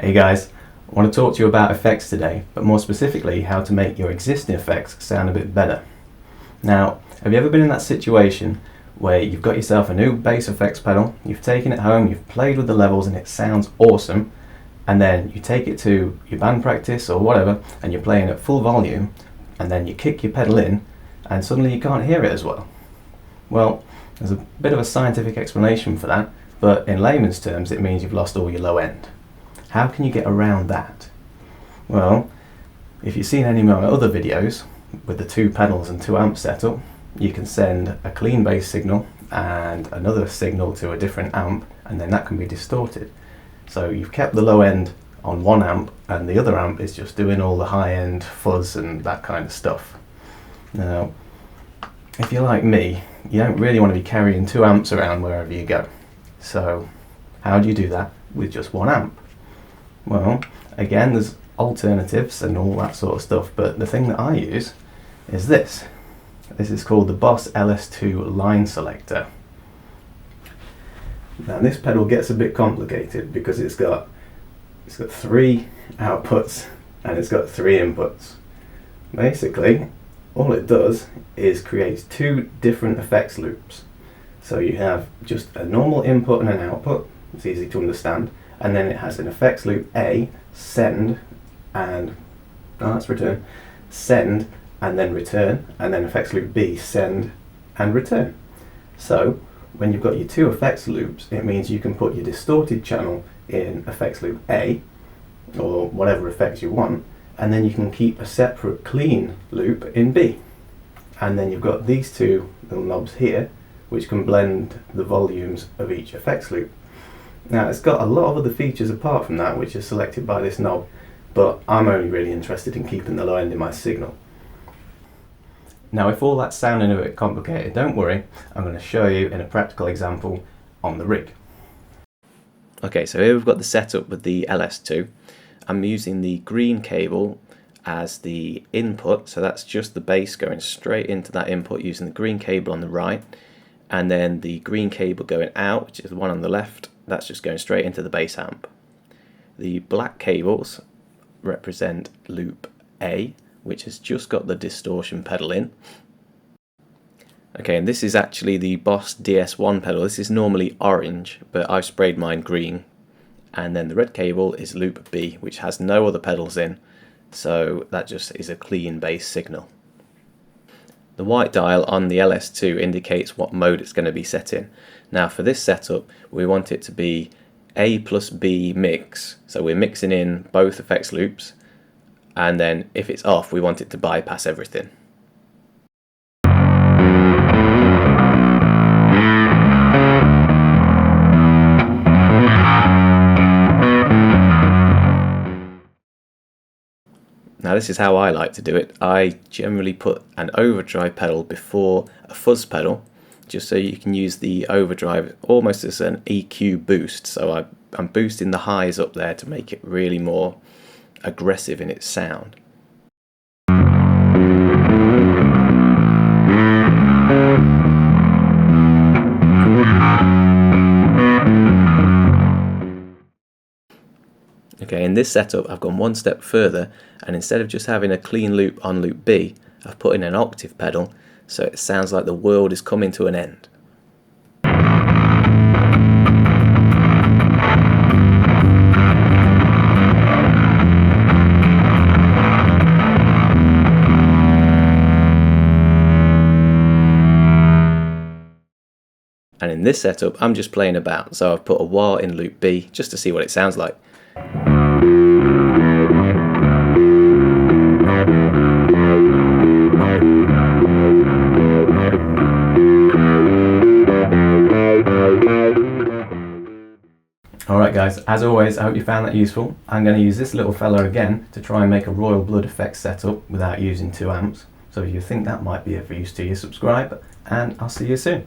Hey guys, I want to talk to you about effects today, but more specifically how to make your existing effects sound a bit better. Now, have you ever been in that situation where you've got yourself a new bass effects pedal, you've taken it home, you've played with the levels and it sounds awesome, and then you take it to your band practice or whatever and you're playing at full volume, and then you kick your pedal in and suddenly you can't hear it as well? Well, there's a bit of a scientific explanation for that, but in layman's terms it means you've lost all your low end. How can you get around that? Well, if you've seen any of my other videos with the 2 pedals and 2 amp setup, you can send a clean bass signal and another signal to a different amp, and then that can be distorted. So you've kept the low end on one amp and the other amp is just doing all the high end fuzz and that kind of stuff. Now, if you're like me, you don't really want to be carrying 2 amps around wherever you go. So how do you do that with just 1 amp? Well, again, there's alternatives and all that sort of stuff, but the thing that I use is this. This is called the Boss LS-2 line selector. Now this pedal gets a bit complicated because it's got 3 outputs and it's got 3 inputs. Basically, all it does is creates 2 different effects loops. So you have just a normal input and an output, it's easy to understand, and then it has an effects loop A, send, and that's return, send, and then return, and then effects loop B, send, and return. So when you've got your 2 effects loops, it means you can put your distorted channel in effects loop A, or whatever effects you want, and then you can keep a separate clean loop in B. And then you've got these 2 little knobs here, which can blend the volumes of each effects loop. Now it's got a lot of other features apart from that which are selected by this knob, but I'm only really interested in keeping the low end in my signal. Now if all that's sounding a bit complicated, don't worry, I'm going to show you in a practical example on the rig. Okay, so here we've got the setup with the LS-2. I'm using the green cable as the input, so that's just the bass going straight into that input using the green cable on the right, and then the green cable going out, which is the one on the left, that's just going straight into the bass amp. The black cables represent loop A, which has just got the distortion pedal in. Okay, and this is actually the Boss DS1 pedal. This is normally orange, but I've sprayed mine green. And then the red cable is loop B, which has no other pedals in, so that just is a clean bass signal. The white dial on the LS2 indicates what mode it's going to be set in. Now for this setup, we want it to be A plus B mix, so we're mixing in both effects loops, and then if it's off, we want it to bypass everything. Now this is how I like to do it. I generally put an overdrive pedal before a fuzz pedal, just so you can use the overdrive almost as an EQ boost. So I'm boosting the highs up there to make it really more aggressive in its sound. Okay, in this setup I've gone one step further, and instead of just having a clean loop on loop B, I've put in an octave pedal, so it sounds like the world is coming to an end. And in this setup I'm just playing about, so I've put a wah in loop B just to see what it sounds like. Alright guys, as always I hope you found that useful. I'm going to use this little fella again to try and make a royal blood effects setup without using 2 amps. So if you think that might be of use to you, subscribe, and I'll see you soon.